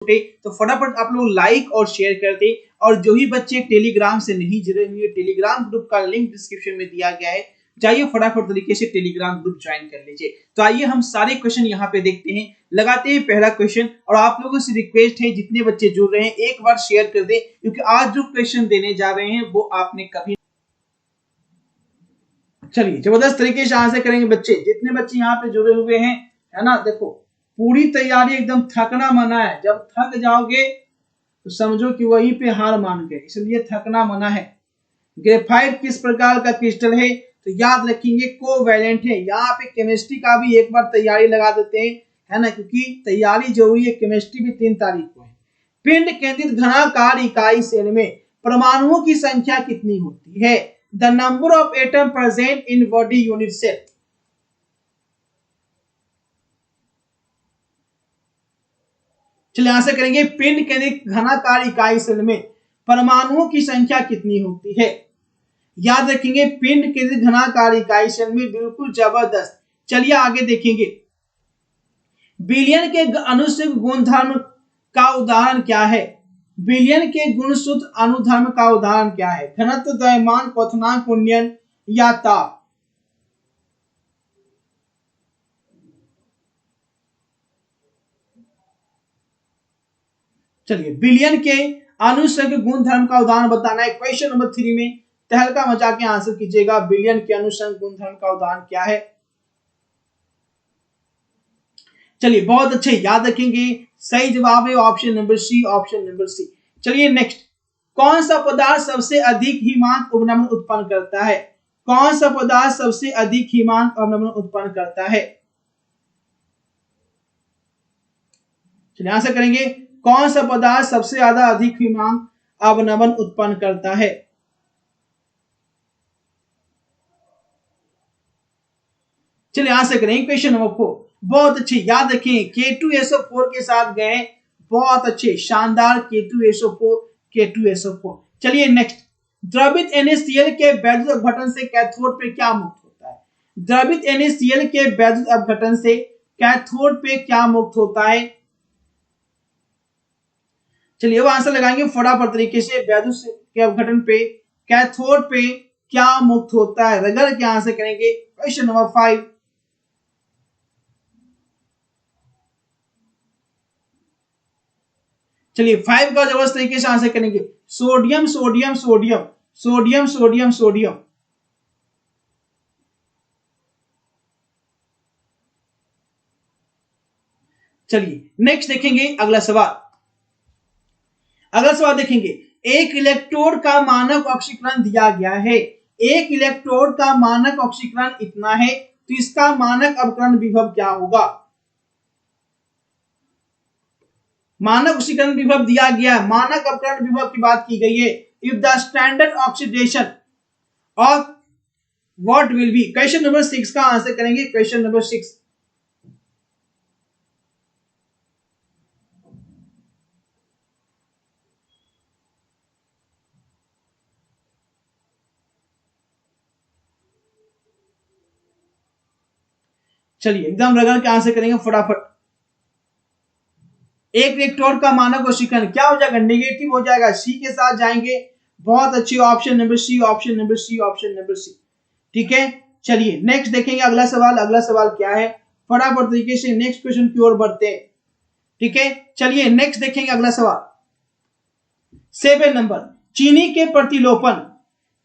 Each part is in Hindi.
तो फटाफट आप लोग लाइक और शेयर कर दें। और जो भी बच्चे टेलीग्राम से नहीं जुड़े हुए, टेलीग्राम ग्रुप का लिंक डिस्क्रिप्शन में दिया गया है, जाइए फटाफट तरीके से टेलीग्राम ग्रुप ज्वाइन कर लीजिए। तो आइए हम सारे क्वेश्चन यहाँ पे देखते हैं, लगाते हैं पहला क्वेश्चन। और आप लोगों से रिक्वेस्ट है, जितने बच्चे जुड़ रहे हैं एक बार शेयर कर दें, क्योंकि आज जो क्वेश्चन देने जा रहे हैं वो आपने कभी। चलिए जबरदस्त तरीके से आंसर करेंगे बच्चे, जितने बच्चे यहाँ पे जुड़े हुए हैं, है ना। देखो पूरी तैयारी, एकदम थकना मना है। जब थक जाओगे तो समझो कि वहीं पे हार मान गए, इसलिए थकना मना है। ग्रेफाइट किस प्रकार का क्रिस्टल है, तो याद रखेंगे कोवैलेंट है। यहाँ पे केमिस्ट्री का भी एक बार तैयारी लगा देते हैं, है ना, क्योंकि तैयारी जरूरी है। केमिस्ट्री भी 3 तारीख को है। पिंड केंद्रित घनाकार इकाई सेल में परमाणुओं की संख्या कितनी होती है? The number of atom present in body unit cell. चलिए आंसर करेंगे, पिंड केंद्रित घनाकार इकाई सेल में परमाणुओं की संख्या कितनी होती है? याद रखेंगे पिंड केंद्रित घनाकार इकाई सेल में, बिल्कुल जबरदस्त। चलिए आगे देखेंगे, विलयन के अनुसित गुणधर्म का उदाहरण क्या है? विलयन के गुणसूत्र अनुधर्म का उदाहरण क्या है? घनत्व, द्रव्यमान, क्वथनांक, उन्नयन या ताप? चलिए विलयन के अनुसंग गुणधर्म का उदाहरण बताना है। क्वेश्चन नंबर 3 में तहलका मचा के आंसर कीजिएगा। विलयन के अनुसंग गुणधर्म का उदाहरण क्या है? चलिए बहुत अच्छे, याद रखेंगे। सही जवाब है option number C, option number C. चलिए नेक्स्ट, कौन सा पदार्थ सबसे अधिक हिमांक अवनमन उत्पन्न करता है? कौन सा पदार्थ सबसे अधिक हिमांक अवनमन उत्पन्न करता है? चलिए आंसर करेंगे, कौन सा पदार्थ सबसे ज्यादा अधिक हिमांक अवनमन उत्पन्न करता है? चलिए आंसर करेंगे क्वेश्चन नंबर 4। बहुत अच्छे, याद रखें K2SO4 के साथ गए, बहुत अच्छे, शानदार। K2SO4, K2SO4। चलिए नेक्स्ट, द्रवित NaCl के वैद्युत अपघटन से कैथोड पे क्या मुक्त होता है? द्रवित NaCl के वैद्युत अपघटन से कैथोड पे क्या मुक्त होता है? चलिए वो आंसर लगाएंगे फटाफट तरीके से। वैद्युत के अपघटन पे कैथोड पे क्या मुक्त होता है? रगड़ के आंसर करेंगे क्वेश्चन नंबर 5। चलिए 5 का जबरदस्त तरीके से आंसर करेंगे, sodium sodium sodium sodium sodium sodium. चलिए नेक्स्ट देखेंगे अगला सवाल। अगला सवाल देखेंगे, एक इलेक्ट्रोड का मानक ऑक्सीकरण दिया गया है। एक इलेक्ट्रोड का मानक ऑक्सीकरण इतना है, तो इसका मानक अपकरण विभव क्या होगा? मानक ऑक्सीकरण विभव दिया गया है, मानक अपकरण विभव की बात की गई है। If the standard oxidation of what will be? Question number 6 का आंसर करेंगे, क्वेश्चन नंबर 6। चलिए एकदम रगड़ के आंसर करेंगे फटाफट। एक इलेक्ट्रोड का मानक ऑक्सीकरण क्या हो जाएगा? नेगेटिव हो जाएगा। सी के साथ जाएंगे, बहुत अच्छी, option number C, option number C, option number C. ठीक है, चलिए नेक्स्ट देखेंगे अगला सवाल। अगला सवाल क्या है, फटाफट तरीके से नेक्स्ट क्वेश्चन की ओर बढ़ते हैं। ठीक है, चलिए नेक्स्ट देखेंगे अगला सवाल। 7 नंबर, चीनी के प्रतिलोपन,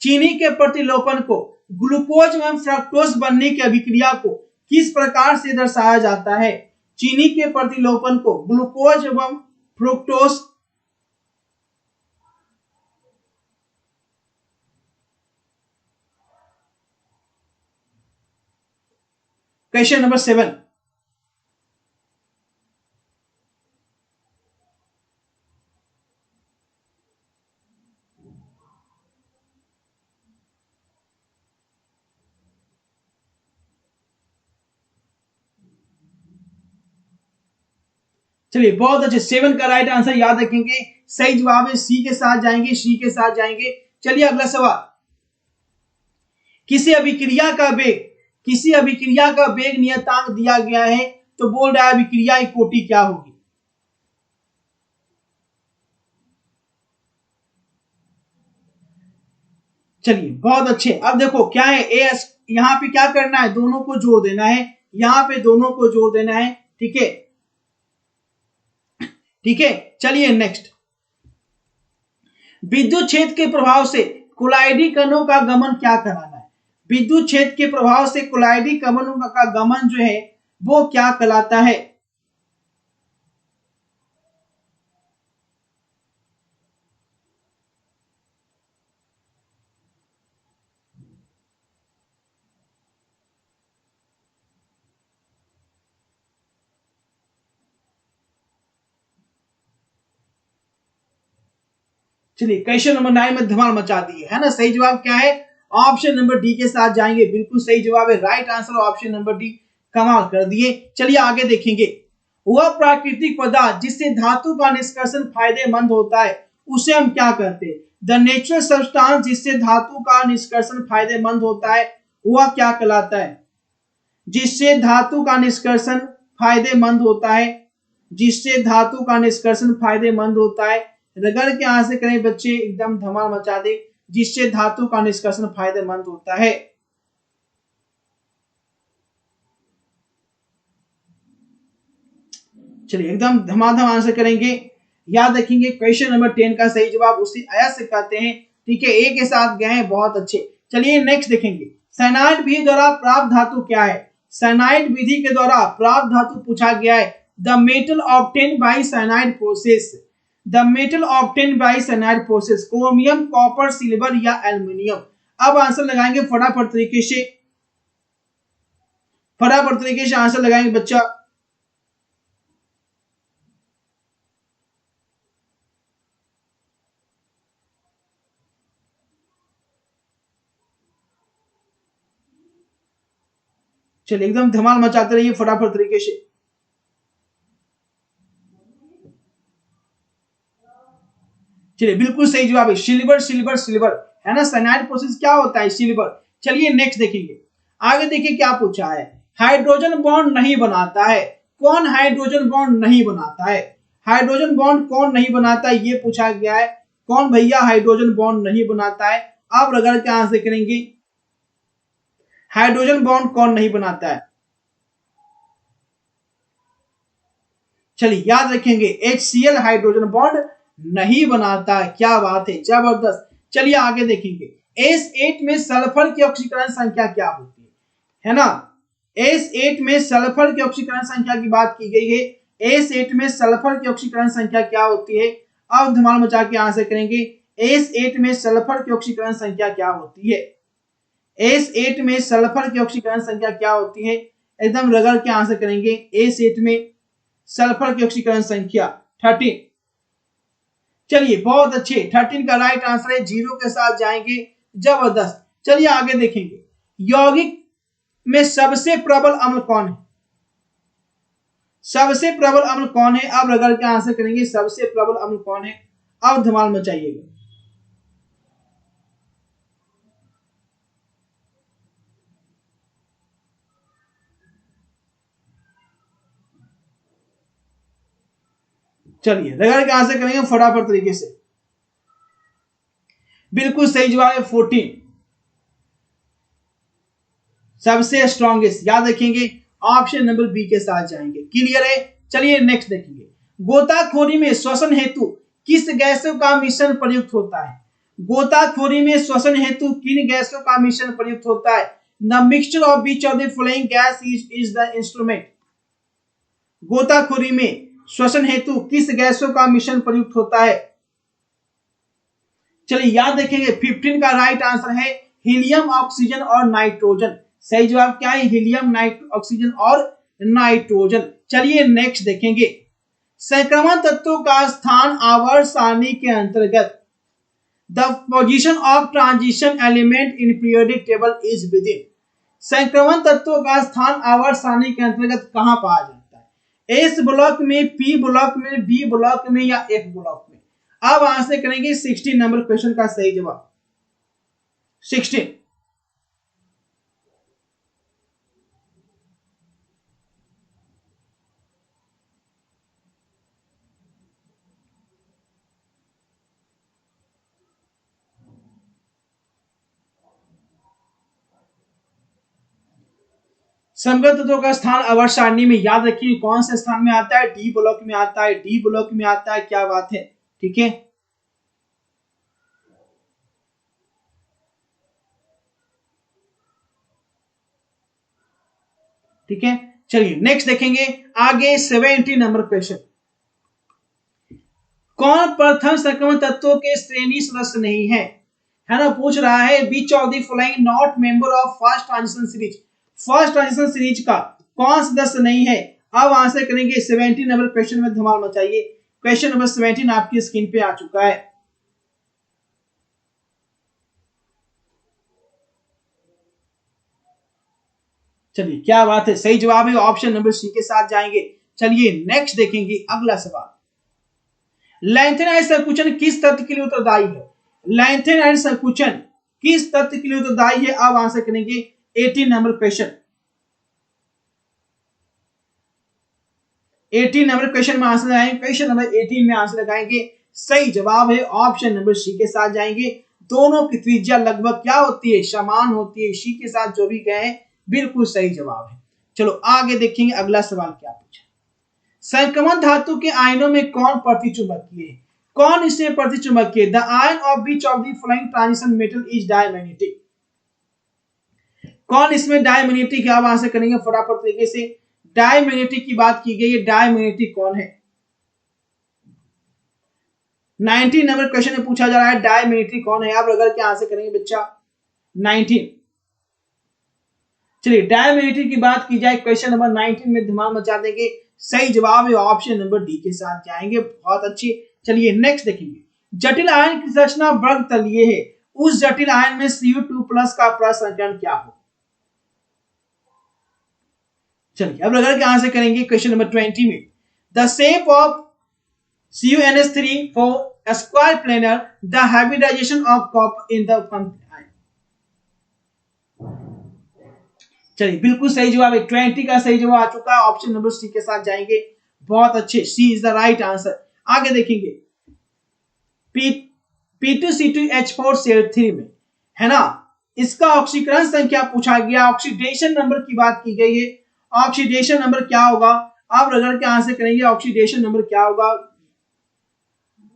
चीनी के प्रतिलोपन को ग्लूकोज एवं फ्रक्टोज बनने की अभिक्रिया को किस प्रकार से दर्शाया जाता है? चीनी के प्रतिलोपन को ग्लूकोज एवं फ्रुक्टोज। Question number 7। चलिए बहुत अच्छे, 7 का राइट आंसर याद रखेंगे। सही जवाब है सी के साथ जाएंगे, सी के साथ जाएंगे। चलिए अगला सवाल, किसी अभिक्रिया का वेग, किसी अभिक्रिया का वेग नियतांक दिया गया है, तो बोल रहा है अभिक्रिया की कोटि क्या होगी? चलिए बहुत अच्छे। अब देखो क्या है, ए यहाँ पे क्या करना है, दोनों को जोड़ देना है, यहाँ पे दोनों को जोड़ देना है, ठीक है, ठीक है। चलिए नेक्स्ट, विद्युत क्षेत्र के प्रभाव से कोलाइडी कणों का गमन क्या कहलाता है? विद्युत क्षेत्र के प्रभाव से कोलाइडी कणों का गमन जो है वो क्या कहलाता है? चलिए क्वेश्चन नंबर 9 में धमाल मचा दी है ना। सही जवाब क्या है? ऑप्शन नंबर डी के साथ जाएंगे, बिल्कुल सही जवाब है, right answer option number D. कमाल कर दिए। चलिए आगे देखेंगे, वह प्राकृतिक पदार्थ जिससे धातु का निष्कर्षण फायदेमंद होता है उसे हम क्या कहते हैं? द नेचुरल सब्सटेंस जिससे धातु का निष्कर्षण फायदेमंद होता है वह क्या कहलाता है? जिससे धातु का निष्कर्षण फायदेमंद होता है, जिससे धातु का निष्कर्षण फायदेमंद होता है, रगड़ के यहां से करें बच्चे, एकदम धमाल मचा दे, जिससे धातु का निष्कर्षण फायदेमंद होता है। चलिए एकदम धमाधम आंसर करेंगे। याद रखेंगे क्वेश्चन नंबर 10 का सही जवाब उसी अयस्क कहते हैं, ठीक है, ए के साथ गए हैं, बहुत अच्छे। चलिए नेक्स्ट देखेंगे, साइनाइड विधि द्वारा प्राप्त धातु क्या है? साइनाइड विधि के द्वारा प्राप्त धातु पूछा गया है। The metal obtain bye cyanide process, the metal obtain bye cyanide process, chromium, copper, silver या एल्यूमिनियम। अब आंसर लगाएंगे फटाफट तरीके से, फटाफट तरीके से आंसर लगाएंगे बच्चा। चलिए एकदम धमाल मचाते रहिए फटाफट तरीके से। चलिए बिल्कुल सही जवाब है, सिल्वर सिल्वर सिल्वर, है ना। साइनाइड प्रोसेस क्या होता है? सिल्वर। चलिए नेक्स्ट देखेंगे, आगे देखिए क्या पूछा है, हाइड्रोजन बॉन्ड नहीं बनाता है, कौन हाइड्रोजन बॉन्ड नहीं बनाता है? हाइड्रोजन बॉन्ड कौन नहीं बनाता है ये पूछा गया है, कौन भैया हाइड्रोजन बॉन्ड नहीं बनाता है? आप रगड़ के आंसर करेंगे, हाइड्रोजन बॉन्ड कौन नहीं बनाता है? चलिए याद रखेंगे, HCl हाइड्रोजन बॉन्ड नहीं बनाता है, क्या बात है, जबरदस्त। चलिए आगे देखेंगे, S8 में सल्फर की ऑक्सीकरण संख्या क्या होती है ना। S8 में सल्फर की ऑक्सीकरण संख्या की बात की गई है, S8 में सल्फर की ऑक्सीकरण संख्या क्या होती है? अब धमाल मचा के आंसर करेंगे, S8 में सल्फर की ऑक्सीकरण संख्या क्या होती है? S8 में सल्फर की ऑक्सीकरण संख्या क्या होती है? एकदम रगड़ के आंसर करेंगे, S8 में सल्फर की ऑक्सीकरण संख्या 13। चलिए बहुत अच्छे, 13 का राइट आंसर है, जीरो के साथ जाएंगे, जबरदस्त। चलिए आगे देखेंगे, यौगिक में सबसे प्रबल अम्ल कौन है? सबसे प्रबल अम्ल कौन है? अब रगड़ के आंसर करेंगे, सबसे प्रबल अम्ल कौन है? अब धमाल मचाइएगा। चलिए रगड़ के आंसर करेंगे फटाफट तरीके से, बिल्कुल सही जवाब है 14, सबसे स्ट्रॉन्गेस्ट। याद रखेंगे, ऑप्शन नंबर बी के साथ जाएंगे, क्लियर है। चलिए नेक्स्ट देखेंगे, गोताखोरी में श्वसन हेतु किस गैसों का मिश्रण प्रयुक्त होता है? गोताखोरी में श्वसन हेतु किन गैसों का मिश्रण प्रयुक्त होता है? The mixture of which of the following gas is the instrument. गोताखोरी में श्वसन हेतु किस गैसों का मिश्रण प्रयुक्त होता है? चलिए याद रखेंगे, 15 का राइट आंसर है हीलियम, ऑक्सीजन और नाइट्रोजन। सही जवाब क्या है? हीलियम, ऑक्सीजन और नाइट्रोजन। चलिए नेक्स्ट देखेंगे, संक्रमण तत्वों का स्थान आवर्त सारणी के अंतर्गत, the position of transition element in periodic table is within. संक्रमण तत्वों का स्थान आवर्त सारणी के अंतर्गत कहां पाया जाता है? एस ब्लॉक में, पी ब्लॉक में, डी ब्लॉक में या एफ ब्लॉक में? अब आंसर करेंगे 16 नंबर क्वेश्चन का सही जवाब 16। समग्र तत्वों का स्थान आवर्त सारणी में याद रखिए कौन से स्थान में आता है, डी ब्लॉक में आता है, डी ब्लॉक में आता है, क्या बात है, ठीक है। ठीक है, चलिए नेक्स्ट देखेंगे आगे 70 नंबर क्वेश्चन। कौन प्रथम संक्रमण तत्वों के श्रेणी सदस्य नहीं है ना, पूछ रहा है which of the following not member of first transition series, first transition series का कौन सदस्य नहीं है। अब आंसर करेंगे 70 नंबर क्वेश्चन में, धमाल मचाइए। क्वेश्चन नंबर 17 आपकी स्क्रीन पे आ चुका है। चलिए क्या बात है, सही जवाब है ऑप्शन नंबर सी के साथ जाएंगे। चलिए नेक्स्ट देखेंगे अगला सवाल। लैंथन एंड संकुचन किस तत्व के लिए उत्तरदायी है, लैंथन एंड संकुचन किस तत्व के लिए उत्तरदायी है। अब आंसर करेंगे 18 नंबर क्वेश्चन, 18 नंबर क्वेश्चन में आंसर लगाएंगे। क्वेश्चन नंबर 18 में आंसर लगाएंगे, सही जवाब है ऑप्शन नंबर सी के साथ जाएंगे। दोनों की त्रिज्या लगभग क्या होती है, समान होती है। सी के साथ जो भी गए बिल्कुल सही जवाब है। चलो आगे देखेंगे अगला सवाल क्या पूछा। संक्रमण धातु के आयनों में कौन प्रतिचुंबकीय है, कौन इससे प्रतिचुंबकीय। The ion of which of the following transition metal is diamagnetic, कौन इसमें डायमैग्नेटिक है। आप आंसर करेंगे फटाफट तरीके से। डायमैग्नेटिक की बात की गई है, डायमैग्नेटिक कौन है। 19 नंबर क्वेश्चन में पूछा जा रहा है डायमैग्नेटिक कौन है। आप अगर क्या आंसर करेंगे बच्चा 19। चलिए डायमैग्नेटिक की बात की जाए क्वेश्चन नंबर 19 में धमाल मचा देंगे। सही जवाब है ऑप्शन नंबर डी के साथ जाएंगे, बहुत अच्छी। चलिए नेक्स्ट देखेंगे। जटिल आयन की रचना वर्ग तलीय है, उस जटिल आयन में Cu2+ का प्रसंकरण क्या हो। चलिए अब अगर क्या आंसर करेंगे क्वेश्चन नंबर 20 में। The shape of CuNH3 for a square planar, the hybridization of copper in the ion। चलिए बिल्कुल सही जवाब है, 20 का सही जवाब आ चुका है, ऑप्शन नंबर सी के साथ जाएंगे, बहुत अच्छे। सी इज द राइट आंसर। आगे देखेंगे P2C2H4 में है ना, इसका ऑक्सीकरण संख्या पूछा गया, ऑक्सीडेशन नंबर की बात की गई है। ऑक्सीडेशन नंबर क्या होगा, आप रगड़ के आंसर करेंगे ऑक्सीडेशन नंबर क्या होगा।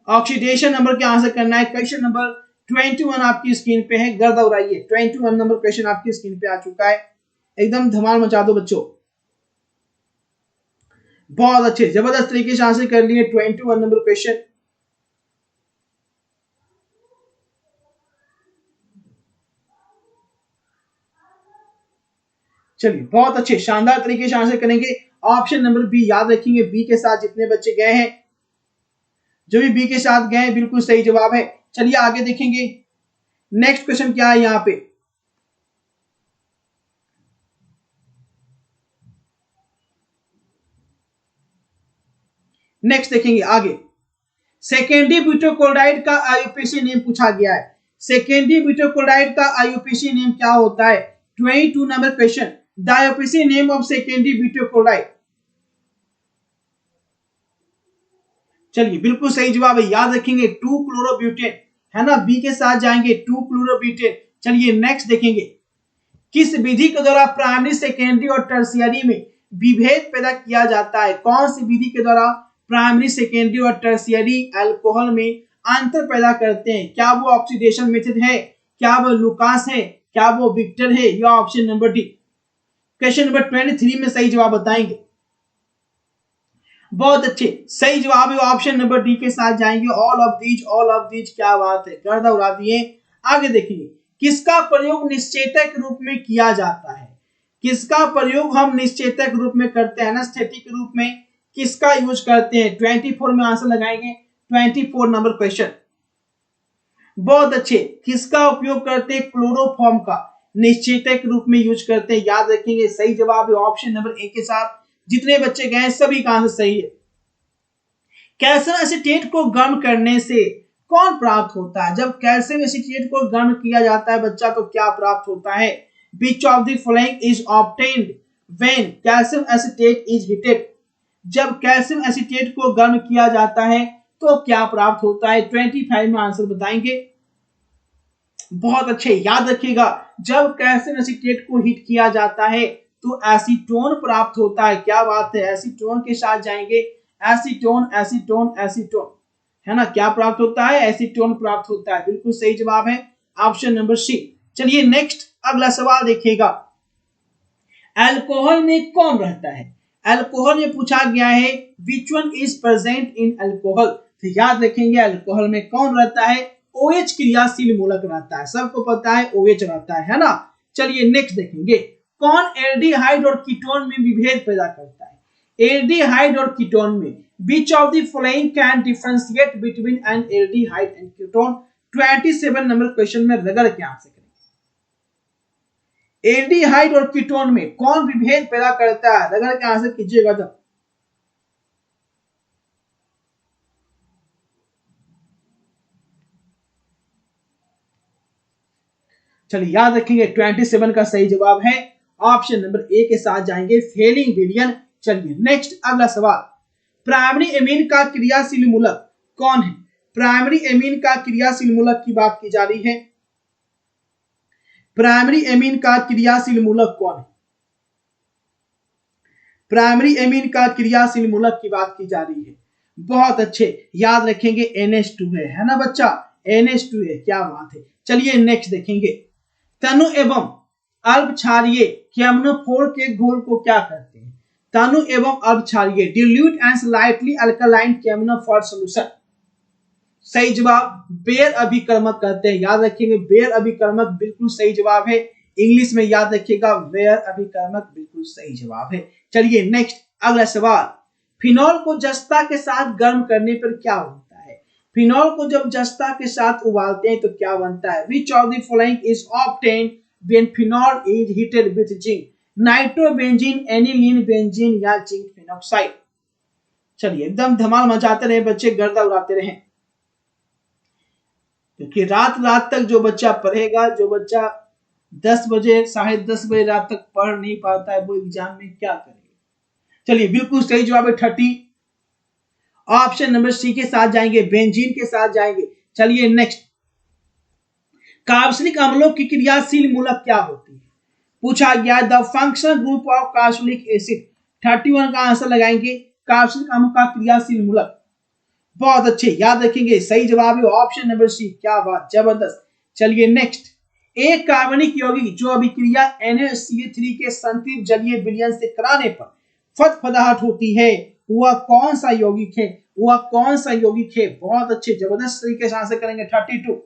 ऑक्सीडेशन नंबर क्या आंसर करना है। क्वेश्चन नंबर 21 आपकी स्क्रीन पे है, गर्दा उड़ाइए। 21 नंबर क्वेश्चन आपकी स्क्रीन पे आ चुका है, एकदम धमाल मचा दो बच्चों, बहुत अच्छे जबरदस्त तरीके से आंसर कर लिए 21 नंबर क्वेश्चन। चलिए बहुत अच्छे शानदार तरीके से आंसर करेंगे। ऑप्शन नंबर बी याद रखेंगे, बी के साथ जितने बच्चे गए हैं, जो भी बी के साथ गए बिल्कुल सही जवाब है। चलिए आगे देखेंगे नेक्स्ट क्वेश्चन क्या है यहां पे। नेक्स्ट देखेंगे आगे, सेकेंडरी ब्यूटाक्लोराइड का आईयूपीएसी नेम पूछा गया है। सेकेंडरी ब्यूटाक्लोराइड का आईयूपीएसी नेम क्या होता है। 22 number question, the IUPAC name of secondary butyl chloride. चलिए बिल्कुल सही जवाब है, याद रखेंगे 2-क्लोरोब्यूटेन है ना, बी के साथ जाएंगे 2-क्लोरोब्यूटेन। चलिए नेक्स्ट देखेंगे, किस विधि के द्वारा प्राइमरी सेकेंडरी और टर्शियरी में विभेद पैदा किया जाता है। कौन सी विधि के द्वारा प्राइमरी सेकेंडरी और टर्शियरी अल्कोहल में अंतर पैदा करते हैं। क्या वो ऑक्सीडेशन मेथड है, क्या वो लुकास है, क्या वो विक्टर है, या option number D. Question number 23 में सही जवाब बताएंगे, बहुत अच्छे सही जवाब है ऑप्शन नंबर डी के साथ जाएंगे। ऑल ऑफ दीज, क्या बात है, गर्दा उड़ा दिए। आगे देखिए, किसका प्रयोग निश्चेतक रूप में किया जाता है। किसका प्रयोग हम निश्चेतक रूप में करते हैं, एनेस्थेटिक रूप में किसका यूज करते हैं। 24 में आंसर लगाएंगे, 24 नंबर क्वेश्चन, बहुत अच्छे। किसका उपयोग करते हैं, क्लोरोफॉर्म का निश्चेतक रूप में यूज करते हैं, याद रखेंगे। सही जवाब है ऑप्शन नंबर ए के साथ, जितने बच्चे गए सभी का आंसर सही है। कैल्शियम एसीटेट को गर्म करने से कौन प्राप्त होता है। जब कैल्शियम एसीटेट को गर्म किया जाता है बच्चा तो क्या प्राप्त होता है। Which of the following is obtained when calcium acetate is heated। जब कैल्शियम एसीटेट को गर्म किया जाता है तो क्या प्राप्त होता है। 25 में आंसर बताएंगे, बहुत अच्छे, याद रखिएगा। जब कैल्शियम एसीटेट को हीट किया जाता है तो एसीटोन प्राप्त होता है। क्या बात है, एसीटोन के साथ जाएंगे, एसीटोन एसीटोन एसीटोन, है ना, क्या प्राप्त होता है, एसीटोन प्राप्त होता है। बिल्कुल सही जवाब है ऑप्शन नंबर सी। चलिए नेक्स्ट अगला सवाल देखिएगा, अल्कोहल में कौन रहता है। अल्कोहल में पूछा गया है which one is present in alcohol, तो याद रखेंगे अल्कोहल में कौन रहता है, OH क्रियाशील मूलक रहता है, सबको पता है OH रहता है ना। चलिए नेक्स्ट देखेंगे, कौन एल्डिहाइड और कीटोन में विभेद पैदा करता है। एल्डिहाइड और कीटोन में which of the following can differentiate between an aldehyde and ketone। 27 number question में रगड़ के आंसर करेंगे, एल्डिहाइड और कीटोन में कौन विभेद पैदा करता है, रगड़ के आंसर कीजिएगा। तो चलिए याद रखेंगे 27 का सही जवाब है ऑप्शन नंबर ए के साथ जाएंगे, फेलिंग विलियन। चलिए नेक्स्ट अगला सवाल, प्राइमरी एमीन का क्रियाशील मूलक कौन है। प्राइमरी एमीन का क्रियाशील मूलक की बात की जा रही है, प्राइमरी एमीन का क्रियाशील मूलक कौन है, प्राइमरी एमीन का क्रियाशील मूलक की बात की जा रही है। बहुत अच्छे, याद रखेंगे NH2 है ना बच्चा, NH2 है, क्या बात है। चलिए नेक्स्ट देखेंगे, तनु एवं अल्प क्षारीय केमनोफोर के घोल को क्या कहते हैं। तनु एवं अल्प क्षारीय dilute and slightly alkaline केमनोफोर solution, सही जवाब बेयर अभिकर्मक कहते हैं। याद रखेंगे बेयर अभिकर्मक बिल्कुल सही जवाब है, इंग्लिश में याद रखिएगा बेयर अभिकर्मक बिल्कुल सही जवाब है। चलिए नेक्स्ट अगला सवाल, फिनॉल को जस्ता के साथ गर्म करने पर क्या बनता है। फिनॉल को जब जस्ता के साथ उबालते हैं तो क्या बनता है, which of the following is obtained when phenol is heated with zinc. Nitrobenzene, aniline benzene या जिंक फिनॉक्साइड। चलिए एकदम धमाल मचाते रहे बच्चे, गर्दा उड़ाते रहे, क्योंकि रात तक जो बच्चा पढ़ेगा, जो बच्चा 10 बजे 10:30 बजे रात तक पढ़ नहीं पाता है वो एग्जाम में क्या करेगा। चलिए बिल्कुल सही जवाब है 30, ऑप्शन नंबर सी के साथ जाएंगे, बेंजीन के साथ जाएंगे। चलिए नेक्स्ट, कार्बोक्सिलिक अम्लों की क्रियाशील मूलक क्या होती है, पूछा गया the functional group of carboxylic acid. 31 का आंसर लगाएंगे, कार्बोक्सिलिक अम्ल का क्रियाशील मूलक। बहुत अच्छे, याद रखेंगे सही जवाब है ऑप्शन नंबर सी, क्या बात, जबरदस्त। चलिए नेक्स्ट, एक कार्बनिक यौगिक जो अभिक्रिया NaCl3 के संतृप्त जलीय विलयन से कराने पर फदफदाहट होती है, वह कौन सा यौगिक है, वह कौन सा यौगिक है। बहुत अच्छे, जबरदस्त तरीके से आंसर करेंगे। 32,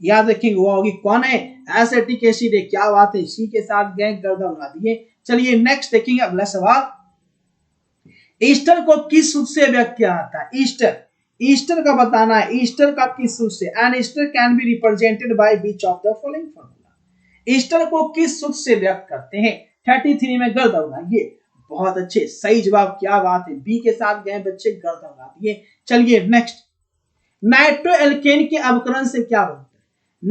याद रखेंगे वो यौगिक कौन है, एसिटिक एसिड है, क्या बात है, सी के साथ गए, गर्दा उड़ा दिए। चलिए नेक्स्ट देखेंगे अगला सवाल, ईस्टर को किस सूत्र से व्यक्त किया जाता है। ईस्टर, ईस्टर का बताना है, ईस्टर का किस सूत्र से। An ester can be represented by which of the following formula. Ester को किस सूत्र से व्यक्त करते हैं। 33 में गर्दा उड़ाइए। बहुत अच्छे, सही जवाब, क्या बात है, बी के साथ गए बच्चे, गर्दा उड़ा दिए। चलिए नेक्स्ट, नाइट्रोएल्केन के अवकरण से क्या बनता है।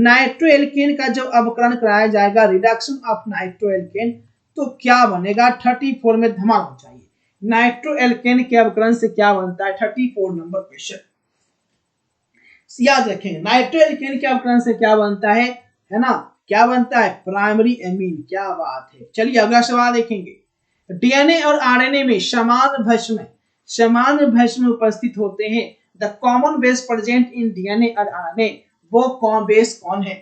नाइट्रोएल्केन का जब अवकरण कराया जाएगा, रिडक्शन ऑफ नाइट्रोएल्केन, तो क्या बनेगा। 34 में धमाल हो जाइए, नाइट्रोएल्केन के अवकरण से क्या बनता है। 34 नंबर क्वेश्चन याद रखें, नाइट्रोएल्केन के अवकरण से क्या बनता है ना, क्या बनता है, प्राइमरी एमीन, क्या बात है। चलिए अगला सवाल देखेंगे, डीएनए और आरएनए में समान भस्म उपस्थित होते हैं। The common base present in DNA और आरएनए, वो कौन बेस कौन है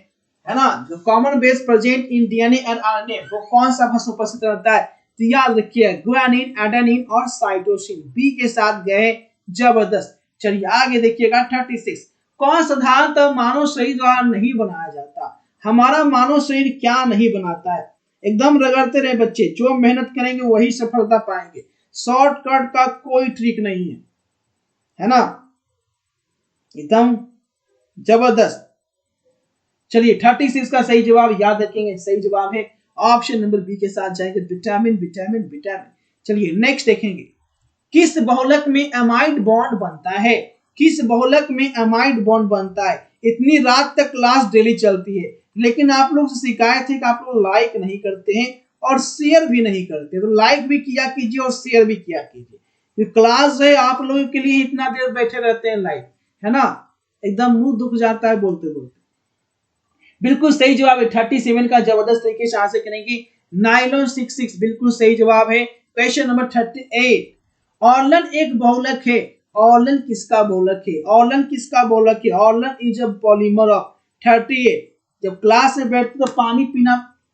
ना, जो common base present in DNA और आरएनए वो कौन सा भस्म उपस्थित रहता है। तो याद रखिए ग्वानिन, एडेनिन और साइटोसिन, बी के साथ गए, जबरदस्त। चलिए आगे देखिएगा 36, कौन साधारणतः मानव शरीर द्वारा नहीं बनाया जाता। हमारा मानव शरीर क्या नहीं बनाता है, एकदम रगड़ते रहे बच्चे, जो मेहनत करेंगे वही सफलता पाएंगे, शॉर्टकट का कोई ट्रिक नहीं है ना, एकदम जबरदस्त। चलिए 36 का सही जवाब याद रखेंगे, सही जवाब है ऑप्शन नंबर बी के साथ जाएंगे, विटामिन विटामिन विटामिन। चलिए नेक्स्ट देखेंगे, किस बहुलक में एमाइड बॉन्ड बनता है। किस बहुलक में एमाइड बॉन्ड बनता है। इतनी रात तक क्लास डेली चलती है, लेकिन आप लोग से शिकायत है कि आप लोग लाइक नहीं करते हैं और शेयर भी नहीं करते, तो लाइक भी किया कीजिए और शेयर भी किया कीजिए। क्लास है आप लोगों के लिए, इतना देर बैठे रहते हैं लाइव, है ना, एकदम मुंह दुख जाता है बोलते बोलते। बिल्कुल सही जवाब है 37 का, जबरदस्त तरीके से आंसर करेंगे। नाइलॉन 66 बिल्कुल सही जवाब है। क्वेश्चन नंबर 38, ऑर्लन एक बहुलक है। ऑर्लन किसका बहुलक है? ऑर्लन किसका बहुलक है? ऑर्लन इज अ पॉलीमर ऑफ 38। जब क्लास में बैठते तो पानी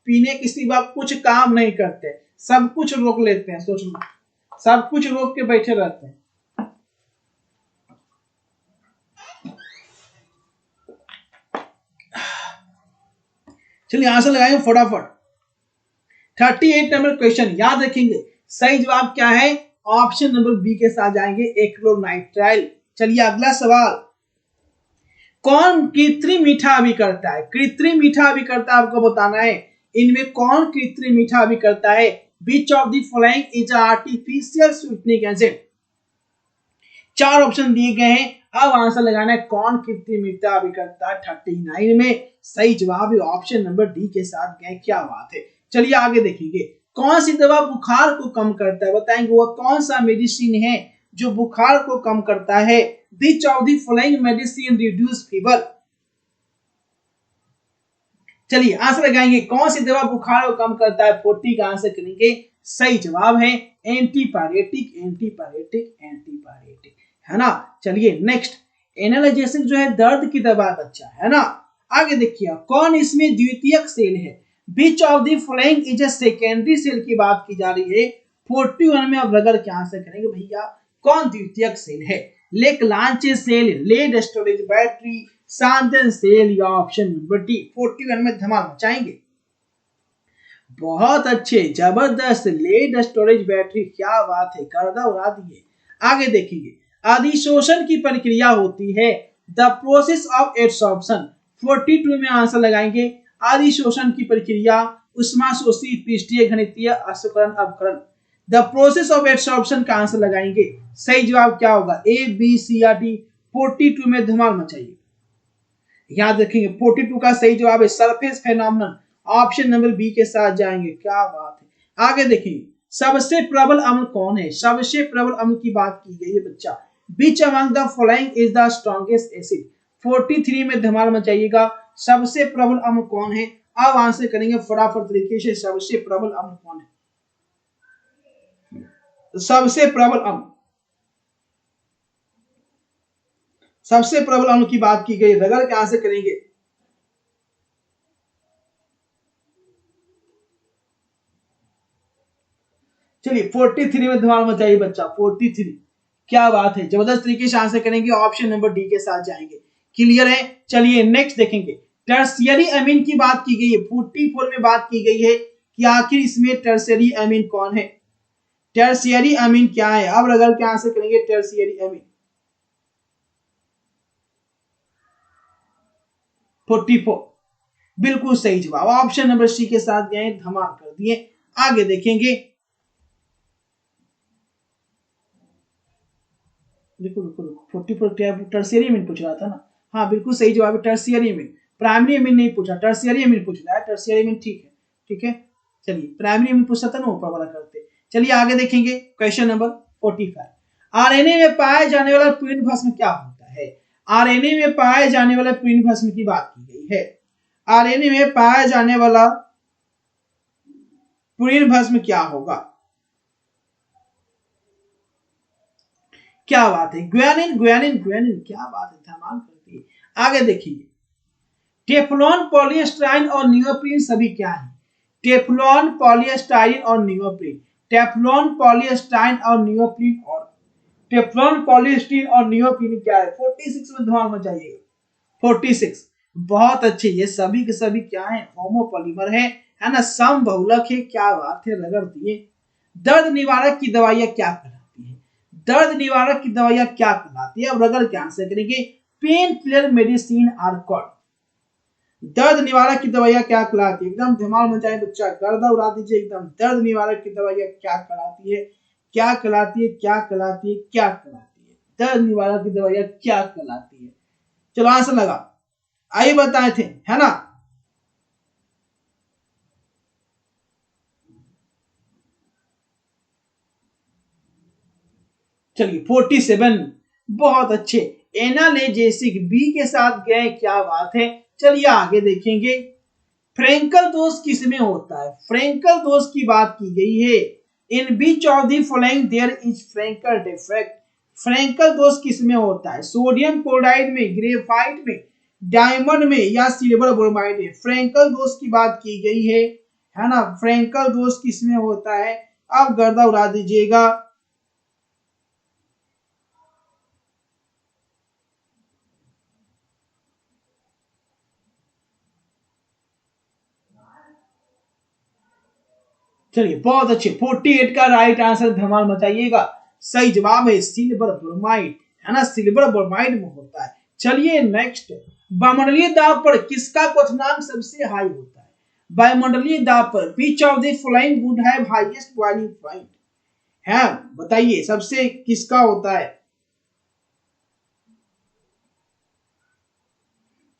पीने के सिवा कुछ काम नहीं करते, सब कुछ रोक लेते हैं। सोच लो, सब कुछ रोक के बैठे रहते हैं। चलिए आंसर लगाएंगे फटाफट। 38 नंबर क्वेश्चन याद रखेंगे, सही जवाब क्या है? ऑप्शन नंबर बी के साथ जाएंगे, एक्रिलोनाइट्राइल। चलिए अगला सवाल, कौन कृत्रिम मीठा अभिकर्ता है? कृत्रिम मीठा अभिकर्ता आपको बताना है, इनमें कौन कृत्रिम मीठा अभिकर्ता है? Which of the following is artificial sweetening agent? 4 option दिए गए हैं, अब आंसर लगाना है कौन कृत्रिम मीठा अभिकर्ता 39 में। सही जवाब है ऑप्शन नंबर डी के साथ गए। क्या बात है। चलिए आगे देखेंगे, कौन सी दवा बुखार को कम करता है? बताएंगे वह कौन सा मेडिसिन है जो बुखार को कम करता है? Which of the following medicine reduce fever? चलिए आंसर लगाएंगे, कौन सी दवा बुखार को कम करता है? 40 का आंसर करेंगे। सही जवाब है एंटीपायरेटिक, एंटीपायरेटिक, एंटीपायरेटिक, है ना। चलिए नेक्स्ट, एनाल्जेसिक जो है दर्द की दवा बच्चा, है ना। आगे देखिए, कौन इसमें द्वितीयक सेल है? Which of the following is a secondary cell की बात की जा रही है। 41 में अब रगड़ के आंसर करेंगे भैया, कौन द्वितीयक सेल है? Leclanche cell, lead storage battery, सांदन सेल या ऑप्शन नंबर डी। 41 में धमाल मचाएंगे। बहुत अच्छे, जबरदस्त, लेड स्टोरेज बैटरी, क्या बात है, गर्दा उड़ा दिए। आगे देखेंगे, अधिशोषण की प्रक्रिया होती है, द प्रोसेस ऑफ एब्सॉर्प्शन। 42 में आंसर लगाएंगे, अधिशोषण की प्रक्रिया, उष्माशोषी, पृष्ठीय घनितीय, असुकरण, अवकरण। द प्रोसेस ऑफ एब्सॉर्प्शन का आंसर लगाएंगे। सही जवाब क्या होगा? ए, बी, सी या डी। 42 में धमाल मचाइए। याद रखेंगे 42 का सही जवाब है surface phenomenon, option number B के साथ जाएंगे। क्या बात है। आगे देखेंगे, सबसे प्रबल अम्ल कौन है? सबसे प्रबल अम्ल की बात की गई है बच्चा। Which among the following is the strongest acid? 43 में धमाल मचाइएगा। सबसे प्रबल अम्ल कौन है? अब आंसर करेंगे फटाफट तरीके से, सबसे प्रबल अम्ल कौन है? सबसे प्रबल अम्ल, सबसे प्रबल अम्ल की बात की गई, रगड़ के आंसर करेंगे। चलिए 43 में धमाल मचाइए बच्चा, 43। क्या बात है, जबरदस्त तरीके से आंसर करेंगे, ऑप्शन नंबर डी के साथ जाएंगे। क्लियर है। चलिए नेक्स्ट देखेंगे, टर्शियरी अमीन की बात की गई है। 44 में बात की गई है कि आखिर इसमें टर्शियरी अमीन कौन है? टर्शियरी अमीन क्या है? अब रगड़ के आंसर करेंगे टर्शियरी अमीन। 44 बिल्कुल सही जवाब, ऑप्शन नंबर सी के साथ गए, धमाल कर दिए। आगे देखेंगे, रुको रुको रुको, 44 टर्शियरी अमीन पूछ रहा था ना। हाँ बिल्कुल सही जवाब है टर्शियरी अमीन, प्राइमरी अमीन नहीं पूछा, टर्शियरी अमीन पूछ रहा है। टर्शियरी अमीन ठीक है, ठीक है। चलिए प्राइमरी अमीन पूछता था ना, ऊपर वाला करते। चलिए आगे देखेंगे, क्वेश्चन नंबर 45, आरएनए में पाए जाने वाला पूर्ण भस्म क्या होता है? आरएनए में पाए जाने वाला पूर्ण भस्म की बात की गई है। आरएनए में पाया जाने वाला पूर्ण भस्म क्या होगा? क्या बात है, ग्वानिन, ग्वानिन, ग्वानिन, क्या बात है, धमाल करती है। आगे देखिए, टेफ्लॉन, पॉलीस्टाइरीन और नियोप्रीन सभी क्या है? टेफ्लॉन, पॉलीस्टाइरीन और नियोप्रीन, टेफ्लॉन, पॉलीस्टाइरीन और नियोप्रीन, और टेफ्लॉन, पॉलीस्टीरीन और नियोप्रीन क्या है? 46 में धमाल मचाइएगा। 46 बहुत अच्छे, ये सभी के सभी क्या है? होमोपॉलीमर है ना, सम बहुलक है। क्या बात है, रगड़ दिए। दर्द निवारक की दवाइयां क्या कहलाती है? दर्द निवारक की दवाइयां क्या कहलाती है? अब रगड़ के आंसर करेंगे, pain killer medicine are called. दर्द निवारक की दवाइयां क्या कहलाती है? एकदम धमाल मचाए बच्चा, गर्दा उड़ा दीजिए एकदम। दर्द निवारक की दवाइयां क्या कहलाती है? क्या कहलाती है? क्या कहलाती है? क्या कहलाती है? दर्द निवारक की दवाइयां क्या कहलाती है? चलो आंसर लगा, आइए बताए थे, है ना। चलिए 47 बहुत अच्छे, एनाल्जेसिक बी के साथ गए। क्या बात है। चलिए आगे देखेंगे, फ्रेंकल दोष किसमें होता है? फ्रेंकल दोष की बात की गई है। In which of the following there is Frenkel defect. Frenkel दोष किसमें होता है? सोडियम क्लोराइड में, ग्रेफाइट में, डायमंड में या सिल्वर ब्रोमाइड में? फ्रेंकल दोष की बात की गई है ना। फ्रेंकल दोष किसमें होता है? आप गर्दा उड़ा दीजिएगा। चलिए बहुत अच्छे, 48 का राइट आंसर धमाल मचाइएगा। सही जवाब है सिल्वर ब्रोमाइड, है ना, सिल्वर ब्रोमाइड में होता है। चलिए नेक्स्ट, वायुमंडलीय दाब पर किसका क्वथनांक सबसे हाई होता है? वायुमंडलीय दाब पर विच of the following would have highest boiling point? है, बताइए सबसे किसका होता है?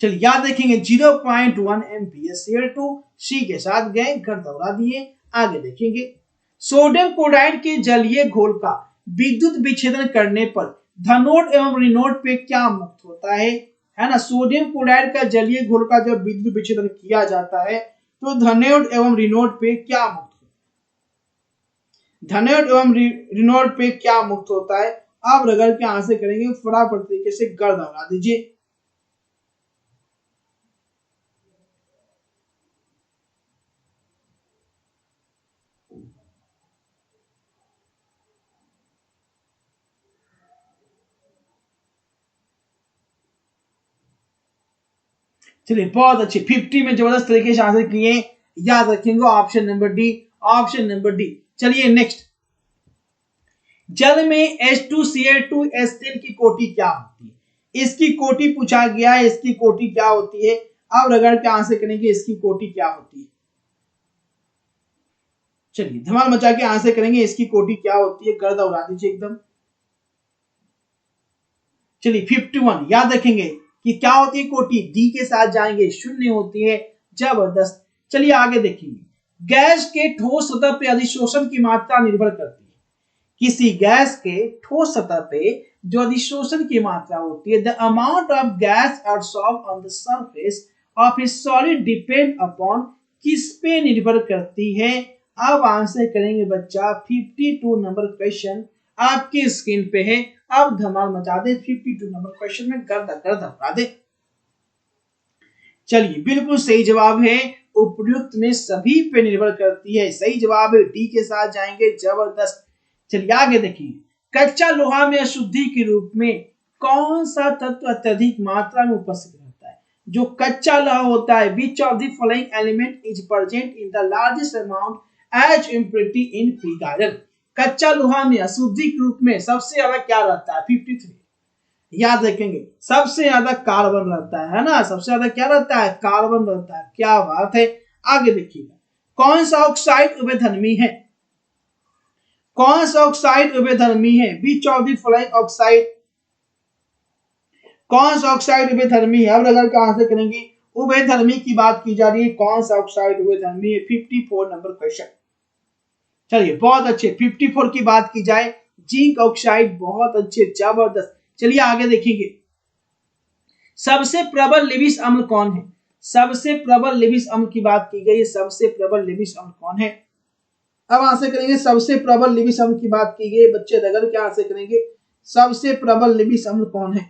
चलिए याद रखेंगे 0.1 एमपीएस CO2 सी के साथ गए, घर दौड़ा दिए। आगे देखेंगे, सोडियम क्लोराइड के जलीय घोल का विद्युत विच्छेदन करने पर धनोड एवं ऋणोड पे क्या मुक्त होता है ना। सोडियम क्लोराइड का जलीय घोल का जब विद्युत विच्छेदन किया जाता है तो धनोड एवं ऋणोड पे क्या मुक्त होता है? धनोड एवं ऋणोड पे क्या मुक्त होता है? आप रगड़ के आंसर करेंगे, फटाफट तरीके से गर्द दौड़ा दीजिए। चलिए बहुत अच्छे, 50 में जबरदस्त तरीके से आंसर किए। याद रखेंगे option number D, option number D. चलिए नेक्स्ट, जल में H2Cl2H की कोटि क्या होती है? इसकी कोटि पूछा गया है, इसकी कोटि क्या होती है? अब रगड़ के आंसर करेंगे, इसकी कोटि क्या होती है? चलिए धमाल मचा के आंसर करेंगे, इसकी कोटि क्या होती है? गर्दा उड़ा दीजिए एकदम। चलिए 51, याद रखेंगे कि क्या होती है कोटि? डी के साथ जाएंगे, शून्य होती है। जबरदस्त। चलिए आगे देखेंगे, गैस के ठोस सतह पे अधिशोषण की मात्रा निर्भर करती है। किसी गैस के ठोस सतह पे जो अधिशोषण की मात्रा होती है, the amount of gas absorb on the surface of A solid depend upon, किस पे निर्भर करती है? अब आंसर करेंगे बच्चा 52 नंबर क्वेश्चन आपकी स्क्रीन पे है। अब धमाल मचा दे, 52 नंबर क्वेश्चन में गर्दा गर्दा उड़ा दे। चलिए बिल्कुल सही जवाब है, उपयुक्त में सभी पे निर्भर करती है। सही जवाब है, डी के साथ जाएंगे। जबरदस्त। चलिए आगे देखिए, कच्चा लोहा में अशुद्धि के रूप में कौन सा तत्व अत्यधिक मात्रा में उपस्थित रहता है? जो कच्चा लोहा होता है, which of the following element is present in the largest amount as impurity in pig iron? कच्चा लोहा में अशुद्धि के रूप में सबसे ज्यादा क्या रहता है? 53। याद रखेंगे सबसे ज्यादा कार्बन रहता है ना, सबसे ज्यादा क्या रहता है? कार्बन रहता है। क्या बात है। आगे देखिएगा, कौन सा ऑक्साइड उभयधर्मी है? कौन सा ऑक्साइड उभयधर्मी है? Which of the following oxide, कौन सा ऑक्साइड उभयधर्मी है? अब अगर का आंसर करेंगे, उभयधर्मी की बात की जा रही है, कौन सा ऑक्साइड उभयधर्मी है? 54 नंबर क्वेश्चन। चलिए बहुत अच्छे, 54 की बात की जाए, जिंक ऑक्साइड, बहुत अच्छे, जबरदस्त। चलिए आगे देखेंगे, सबसे प्रबल लिविस अम्ल कौन है? सबसे प्रबल लिविस अम्ल की बात की गई है, सबसे प्रबल लिविस अम्ल कौन है? अब आंसर करेंगे, सबसे प्रबल लिविस अम्ल की बात की गई, बच्चे रगड़ के आंसर करेंगे, सबसे प्रबल लिविस अम्ल कौन है?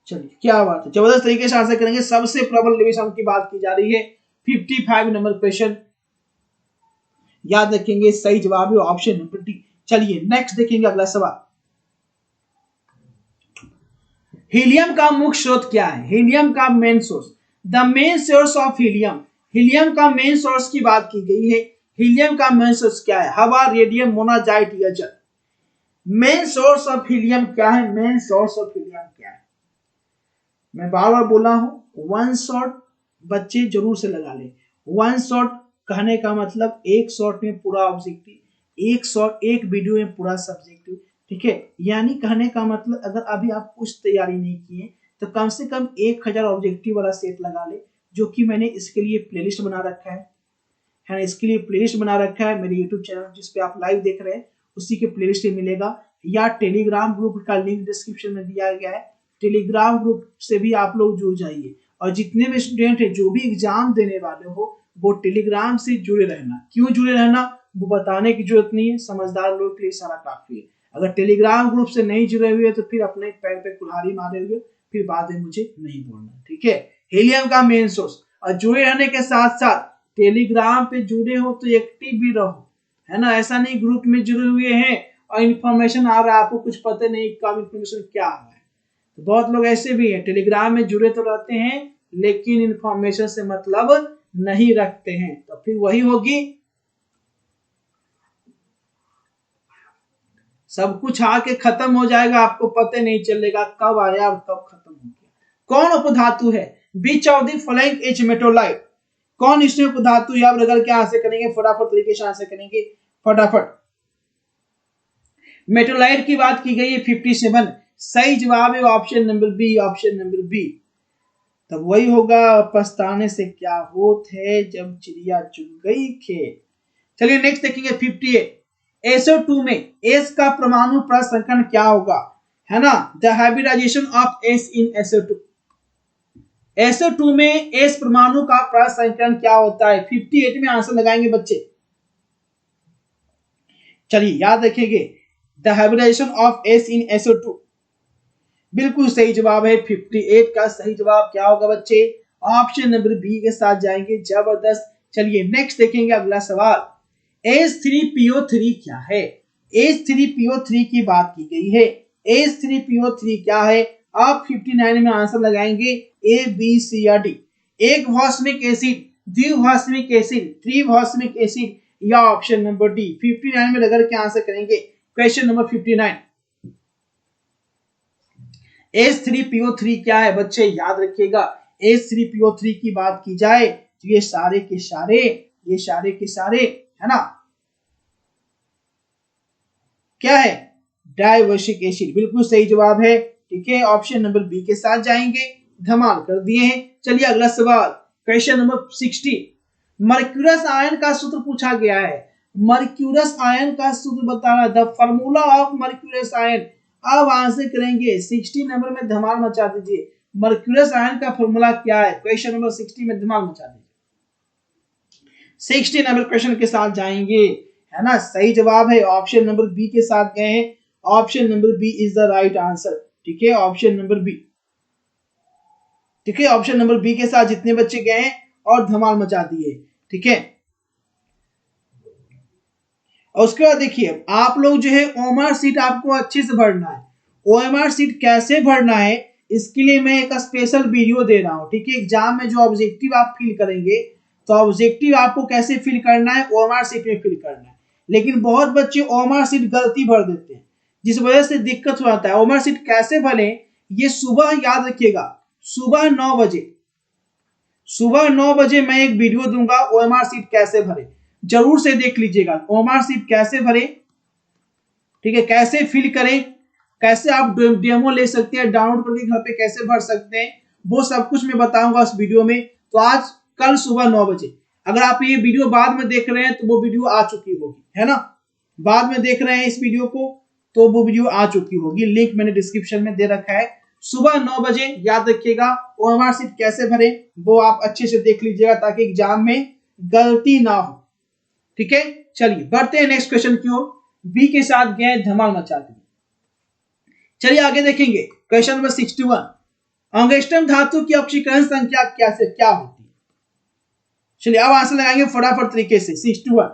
चलिए क्या बात है, जबरदस्त तरीके से आंसर करेंगे, सबसे प्रबल लिविस अम्ल की बात की जा रही है। 55 नंबर क्वेश्चन। याद रखेंगे सही जवाब है ऑप्शन नंबर डी। चलिए नेक्स्ट देखेंगे अगला सवाल, हीलियम का मुख्य स्रोत क्या है? हीलियम का main source, the main source of helium, helium का मेन सोर्स की बात की गई है। हीलियम का मेन सोर्स क्या है? हवा, रेडियम, मोनाजाइट या जल? मेन सोर्स ऑफ हीलियम क्या है? मेन सोर्स ऑफ हीलियम क्या है? मैं बार बार बोला हूं, वन शॉट बच्चे जरूर से लगा ले। वन शॉट कहने का मतलब एक शॉट में पूरा ऑब्जेक्टिव, एक शॉट एक वीडियो में पूरा सब्जेक्टिव, ठीक है। यानी कहने का मतलब अगर अभी आप कुछ तैयारी नहीं किए तो कम से कम 1000 ऑब्जेक्टिव वाला सेट लगा ले, जो कि मैंने इसके लिए प्लेलिस्ट बना रखा है ना, इसके लिए प्लेलिस्ट बना रखा है मेरे यूट्यूब चैनल जिसपे आप लाइव देख रहे हैं, उसी के प्लेलिस्ट में मिलेगा, या टेलीग्राम ग्रुप का लिंक डिस्क्रिप्शन में दिया गया है, टेलीग्राम ग्रुप से भी आप लोग जुड़ जाइए, और जितने भी स्टूडेंट है जो भी एग्जाम देने वाले हो वो टेलीग्राम से जुड़े रहना। क्यों जुड़े रहना वो बताने की जरूरत नहीं है, समझदार लोग के लिए सारा काफी है। अगर टेलीग्राम ग्रुप से नहीं जुड़े हुए तो फिर अपने पैर पे कुल्हाड़ी मारे हुए फिर बाद में मुझे नहीं बोलना, ठीक है। हीलियम का मेन सोर्स, और जुड़े रहने के साथ साथ टेलीग्राम पे जुड़े हो तो एक्टिव भी रहो, है ना। ऐसा नहीं ग्रुप में जुड़े हुए हैं और इन्फॉर्मेशन आ रहा है आपको कुछ पता नहीं कब इन्फॉर्मेशन क्या आ रहा है। तो बहुत लोग ऐसे भी हैं टेलीग्राम में जुड़े तो रहते हैं लेकिन इन्फॉर्मेशन से मतलब नहीं रखते हैं, तो फिर वही होगी सब कुछ आके खत्म हो जाएगा, आपको पता नहीं चलेगा कब आया और कब खत्म हो गया। कौन उपधातु है which of the following is metalloid, कौन इसमें उपधातु या बदल के आंसर करेंगे, फटाफट तरीके से आंसर करेंगे फटाफट। मेटोलाइट की बात की गई है 57, सही जवाब है option number B, option number B. तब वही होगा पछताने से क्या होत है जब चिड़िया चुग गई खेत। चलिए नेक्स्ट देखेंगे 58, SO2 में S का परमाणु प्रसंकरण क्या होगा, है ना। The hybridization of S in SO2, SO2 में S परमाणु का प्रसंकरण क्या होता है। 58 में आंसर लगाएंगे बच्चे। चलिए याद रखिएगा the hybridization of S in SO2, बिल्कुल सही जवाब है 58 का सही जवाब क्या होगा बच्चे, ऑप्शन नंबर बी के साथ जाएंगे, जबरदस्त। चलिए नेक्स्ट देखेंगे अगला सवाल, H3PO3 क्या है। H3PO3 की बात की गई है, H3PO3 क्या है, आप 59 में आंसर लगाएंगे ए बी सी या डी। एक भौस्मिक एसिड, द्विभौस्मिक एसिड, त्रिभौस्मिक एसिड या ऑप्शन नंबर डी। 59 में लगा के आंसर करेंगे क्वेश्चन नंबर 59। H3PO3 क्या है बच्चे याद रखिएगा, H3PO3 की बात की जाए तो ये सारे के सारे है ना क्या है, डाइवर्सिक एसिड, बिल्कुल सही जवाब है, ठीक है। ऑप्शन नंबर बी के साथ जाएंगे, धमाल कर दिए हैं। चलिए अगला सवाल क्वेश्चन नंबर 60, मर्क्यूरस आयन का सूत्र पूछा गया है, मर्क्यूरस आयन का सूत्र बताना, the formula of mercurous ion. अब आंसर करेंगे 60 नंबर में धमाल मचा दीजिए, मर्क्यूरस आयन का फॉर्मूला क्या है, क्वेश्चन नंबर 60 में धमाल मचा दीजिए। 60 नंबर क्वेश्चन के साथ जाएंगे, है ना। सही जवाब है ऑप्शन नंबर बी के साथ गए हैं, option number B is the right answer, ठीक है। ऑप्शन नंबर बी, ठीक है, ऑप्शन नंबर बी के साथ जितने बच्चे गए हैं और धमाल मचा दिए, ठीक है। और उसके बाद देखिए आप लोग जो है ओएमआर सीट आपको अच्छे से भरना है। ओएमआर सीट कैसे भरना है इसके लिए मैं एक स्पेशल वीडियो दे रहा हूं, ठीक है। एग्जाम में जो ऑब्जेक्टिव आप फिल करेंगे तो ऑब्जेक्टिव आपको कैसे फिल करना है, ओएमआर सीट में फिल करना है। लेकिन बहुत बच्चे ओएमआर सीट गलती भर देते हैं जिस वजह से दिक्कत हो जाता है। ओएमआर सीट कैसे भरे, ये सुबह याद रखिएगा, सुबह 9 बजे, सुबह 9 बजे मैं एक वीडियो दूंगा ओएमआर सीट कैसे भरे, जरूर से देख लीजिएगा। ओएमआर सीट कैसे भरे, ठीक है, कैसे फिल करें, कैसे आप डेमो ले सकते हैं, डाउनलोड करके घर पे कैसे भर सकते हैं, वो सब कुछ मैं बताऊंगा उस वीडियो में। तो आज कल सुबह 9 बजे, अगर आप ये वीडियो बाद में देख रहे हैं तो वो वीडियो आ चुकी होगी, है ना। बाद में देख रहे हैं इस वीडियो को तो वो वीडियो आ चुकी होगी, लिंक मैंने डिस्क्रिप्शन में दे रखा है। सुबह 9 बजे याद रखिएगा, ओएमआर सीट कैसे भरे वो आप अच्छे से देख लीजिएगा ताकि एग्जाम में गलती ना हो, ठीक है। चलिए बढ़ते हैं नेक्स्ट क्वेश्चन की ओर, बी के साथ गए धमाल मचा दिए। चलिए आगे देखेंगे क्वेश्चन नंबर 61, अंगस्टम धातु की ऑक्सीकरण संख्या क्या से क्या होती है। चलिए अब आंसर लगाएंगे फटाफट तरीके से। 61,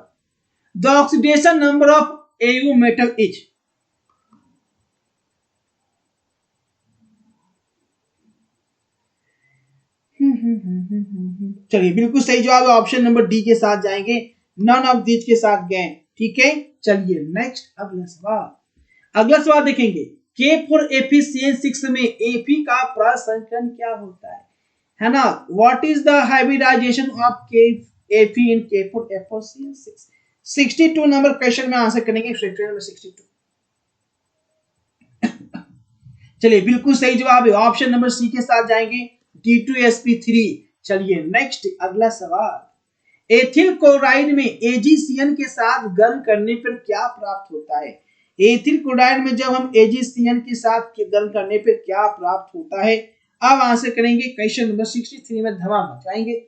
the oxidation number of Au metal is. चलिए बिल्कुल सही जवाब है, ऑप्शन नंबर डी के साथ जाएंगे, नन ऑफ दीज के साथ गए, ठीक है। चलिए नेक्स्ट अगला सवाल, अगला सवाल देखेंगे के फॉर एफिशिएंसी में एफी का प्रसंकरण क्या होता है ना। What is the hybridization of K एफी in K for efficiency. 62 number question में आंसर करेंगे, सेक्शन नंबर 62। चलिए बिल्कुल सही जवाब है, ऑप्शन नंबर सी के साथ जाएंगे, D2sp3। चलिए नेक्स्ट अगला सवाल, एथिल क्लोराइड में एजीसीएन के साथ गर्म करने पर क्या प्राप्त होता है। एथिल क्लोराइड में जब हम AgCN के साथ गर्म करने पे क्या प्राप्त होता है? अब आंसर करेंगे क्वेश्चन नंबर 63 में, धमाल मचाएंगे।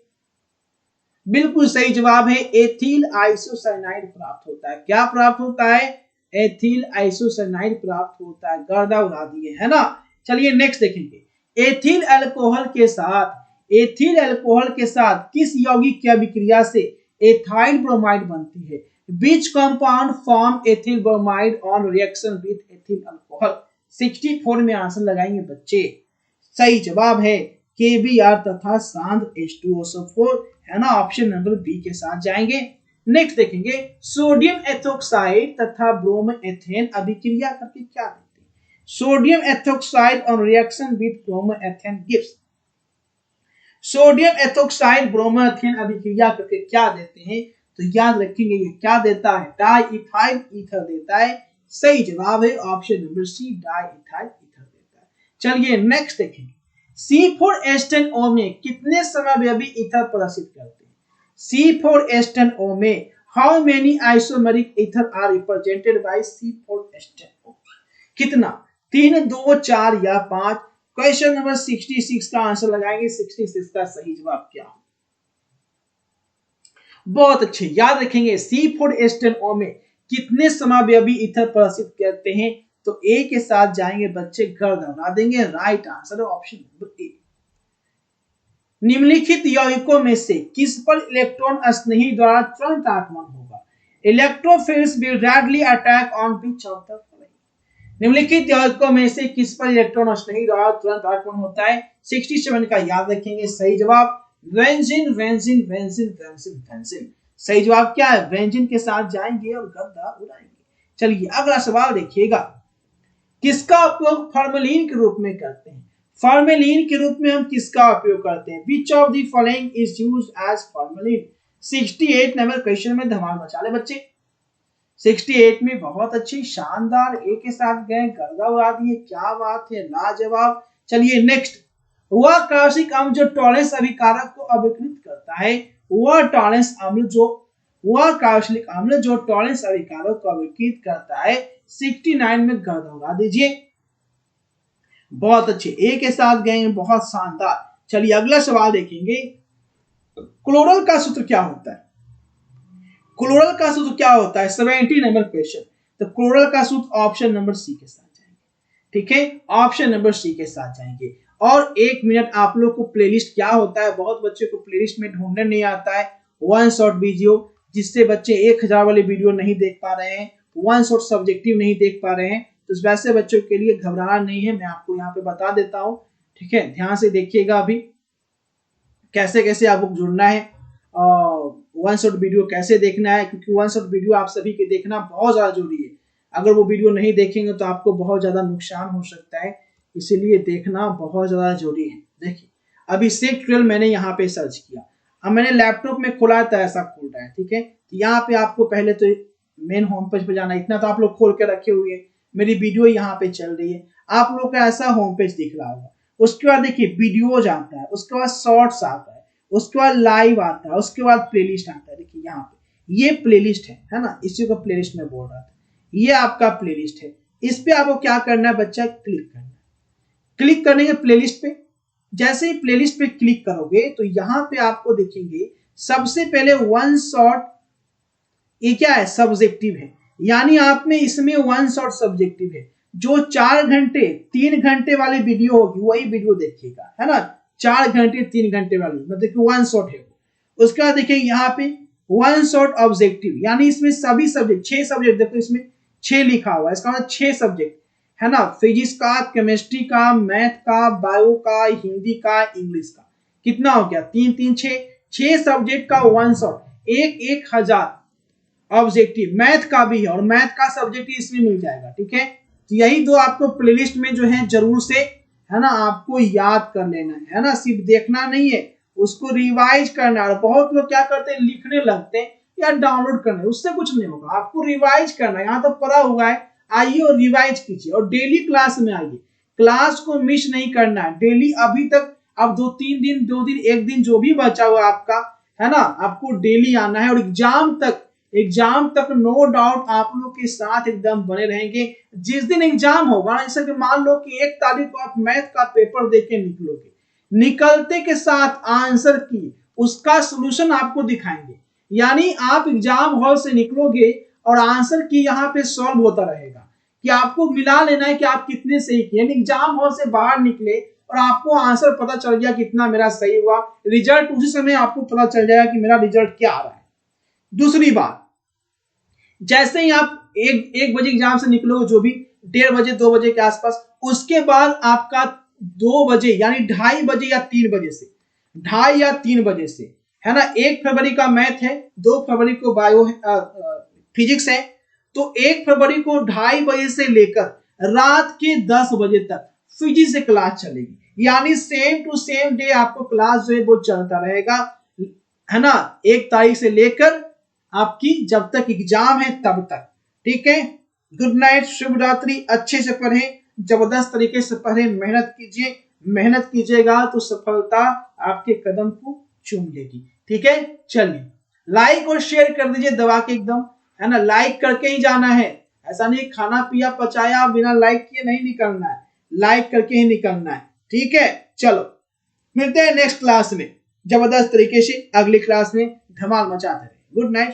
बिल्कुल सही जवाब है, एथिल आइसोसाइनाइड प्राप्त होता है। क्या प्राप्त होता है? एथिल आइसोसाइनाइड प्राप्त होता है। गर्दा उड़ा दिए, है ना। चलिए नेक्स्ट देखेंगे। एथिल अल्कोहल के साथ किस यौगिक की अभिक्रिया से एथाइल ब्रोमाइड बनती है? Which compound form ethyl bromide on reaction with ethyl alcohol? 64 में आंसर लगाएंगे बच्चे। सही जवाब है KBr तथा सांद्र H2SO4, है ना। ऑप्शन नंबर बी के साथ जाएंगे। नेक्स्ट देखेंगे, सोडियम एथोक्साइड तथा ब्रोम एथेन अभिक्रिया करके क्या देते हैं? Sodium ethoxide on reaction with bromoethane gives. Sodium ethoxide bromoethane अभिक्रिया करके क्या देते हैं? तो याद रखेंगे ये क्या देता है? डाइइथाइल ईथर देता है। सही जवाब है option number C, diethyl ether देता है। चलिए नेक्स्ट देखेंगे, C4H10O में कितने समव्ययी ईथर प्रदर्शित करते हैं? C4H10O में how many isomeric ether are represented by C4H10O? कितना? 3, 2, 4 या 5? क्वेश्चन नंबर 66 का आंसर लगाएंगे। 66 का सही जवाब क्या हो? बहुत अच्छे, याद रखेंगे C4H10O में कितने समव्ययी ईथर प्रदर्शित करते हैं? तो ए के साथ जाएंगे बच्चे, गर्द उड़ा देंगे। राइट आंसर है ऑप्शन नंबर ए। निम्नलिखित यौगिकों में से किस पर इलेक्ट्रॉन स्नेही द्वारा तुरंत आक्रमण होगा? Electrophiles will rapidly attack on which of the following? निम्नलिखित यौगिकों में से किस पर इलेक्ट्रॉन स्नेही द्वारा तुरंत आक्रमण होता है? 67 का याद रखेंगे सही जवाब वेंजिन वेंजिन वेंजिन वेंजिन वेंजिन। सही जवाब क्या है? वेंजिन के साथ जाएंगे और गर्दा उड़ाएंगे। चलिए अगला सवाल देखिएगा, किसका उपयोग फॉर्मेलिन के रूप में करते हैं? फॉर्मेलिन के रूप में हम किसका उपयोग करते हैं? Which of the following is used as formalin? 68 number question में धमाल मचा ले बच्चे। 68 में बहुत अच्छी शानदार ए के साथ गए, गर्दा उड़ा दिए, क्या बात है, लाजवाब। चलिए नेक्स्ट, वह कार्बनिक अम्ल जो टॉलेंस अभिकारक को अभिकृत करता है, वह टॉलेंस अम्ल जो टॉलेंस अभिकारक को अभिकृत करता है। 69 में गर्दा उड़ा दीजिए। बहुत अच्छे, ए के साथ गए, बहुत शानदार। चलिए अगला सवाल देखेंगे, क्लोरल का सूत्र क्या होता है? क्लोरल का सूत्र क्या होता है? 70 नंबर क्वेश्चन। तो क्लोरल का सूत्र ऑप्शन नंबर सी के साथ जाएंगे, ठीक है, ऑप्शन नंबर सी के साथ जाएंगे। और 1 मिनट आप लोग को प्लेलिस्ट क्या होता है, बहुत बच्चे को प्लेलिस्ट में ढूंढने नहीं आता है। वन शॉट वीडियो, जिससे बच्चे 1000 वाले वीडियो नहीं देख पा रहे हैं, वन शॉट सब्जेक्टिव नहीं देख पा रहे हैं, तो वैसे बच्चों के लिए घबराना नहीं है, मैं आपको यहाँ पे बता देता हूँ, ठीक है। ध्यान से देखिएगा अभी कैसे कैसे आपको जुड़ना है, वन शॉट वीडियो कैसे देखना है, क्योंकि वन शॉट वीडियो आप सभी के देखना बहुत ज्यादा जरूरी है। अगर वो वीडियो नहीं देखेंगे तो आपको बहुत ज्यादा नुकसान हो सकता है, इसीलिए देखना बहुत ज्यादा जरूरी है। देखिए अभी सेट 12 मैंने यहाँ पे सर्च किया, अब मैंने लैपटॉप में खोला तो ऐसा खोल रहा है, ठीक है। तो यहाँ पे आपको पहले तो मेन होम पेज पे जाना, इतना तो आप लोग खोल के रखे हुए हैं, मेरी वीडियो यहाँ पे चल रही है, आप लोग का ऐसा होम पेज दिख रहा होगा। उसके बाद देखिए वीडियोज आता है, उसके बाद शॉर्ट्स आता है, उसके बाद लाइव आता है, उसके बाद प्लेलिस्ट आता है। देखिए यहाँ पे ये प्लेलिस्ट है ना, इसी को प्लेलिस्ट में बोल रहा था, ये आपका प्लेलिस्ट है। इस पे आपको क्या करना है बच्चा, क्लिक करना है। क्लिक करने के प्लेलिस्ट पे, जैसे ही प्लेलिस्ट पे क्लिक करोगे तो यहाँ पे आपको देखेंगे सबसे पहले वन शॉट, ये क्या है, सब्जेक्टिव है, यानी आप में इसमें वन शॉट सब्जेक्टिव है। जो 4 घंटे 3 घंटे वाली वीडियो होगी वही वीडियो देखिएगा, है ना, 4 घंटे 3 घंटे वाली, मतलब कि वन शॉट है। उसके बाद देखिए यहाँ पे वन शॉट ऑब्जेक्टिव, यानी इसमें सभी सब्जेक्ट 6 सब्जेक्ट, देखो इसमें 6 लिखा हुआ है, इसका मतलब 6 सब्जेक्ट है ना, फिजिक्स का, केमिस्ट्री का, मैथ का, बायो का, हिंदी का, इंग्लिश का। कितना हो गया, 3 3 6 सब्जेक्ट का वन शॉट, 1000 ऑब्जेक्टिव। मैथ का भी है और मैथ का सब्जेक्ट इसमें मिल जाएगा, ठीक है। तो यही दो आपको प्लेलिस्ट में जो है जरूर से, है ना, आपको याद कर लेना है ना, सिर्फ देखना नहीं है, उसको रिवाइज करना है। बहुत लोग क्या करते हैं, लिखने लगते हैं या डाउनलोड करना है, उससे कुछ नहीं होगा, आपको रिवाइज करना है। यहाँ तो पढ़ा हुआ है, आइए और रिवाइज कीजिए और डेली क्लास में आइए, क्लास को मिस नहीं करना है डेली। अभी तक अब 2-3 दिन 2 दिन 1 दिन जो भी बचा हुआ आपका, है ना, आपको डेली आना है और एग्जाम तक एग्जाम तक नो डाउट आप लोग के साथ एकदम बने रहेंगे। जिस दिन एग्जाम होगा, जैसे कि मान लो कि 1 तारीख को आप मैथ का पेपर दे के निकलोगे, निकलते के साथ आंसर की उसका सोल्यूशन आपको दिखाएंगे। यानी आप एग्जाम हॉल से निकलोगे और आंसर की यहाँ पे सॉल्व होता रहेगा कि आपको मिला लेना है कि आप कितने सही किए। एग्जाम हॉल से बाहर निकले और आपको आंसर पता चल गया कितना मेरा सही हुआ, रिजल्ट उसी समय आपको पता चल जाएगा कि मेरा रिजल्ट क्या आ रहा है। दूसरी बात, जैसे ही आप एक बजे एग्जाम से निकलोगे, जो भी 1:30 बजे 2 बजे के आसपास, उसके बाद आपका 2 बजे यानी 2:30 बजे या 3 बजे से, 2:30 या 3 बजे से, है ना, 1 फरवरी का मैथ है, 2 फरवरी को बायो फिजिक्स है, तो 1 फरवरी को 2:30 बजे से लेकर रात के 10 बजे तक फिजिक्स से क्लास चलेगी। यानी सेम टू सेम डे आपको क्लास जो है वो चलता रहेगा, है ना, 1 तारीख से लेकर आपकी जब तक एग्जाम है तब तक। ठीक है, गुड नाइट, शुभ रात्रि, अच्छे से पढ़ें, जबरदस्त तरीके से पढ़ें, मेहनत कीजिए, मेहनत कीजिएगा तो सफलता आपके कदम को चूम लेगी। ठीक है, चलिए लाइक और शेयर कर दीजिए दबा के एकदम, है ना, लाइक करके ही जाना है, ऐसा नहीं खाना पिया पचाया बिना लाइक किए नहीं निकलना है, लाइक करके ही निकलना है। ठीक है, चलो मिलते हैं नेक्स्ट क्लास में जबरदस्त तरीके से, अगली क्लास में धमाल मचाते रहे। Good night.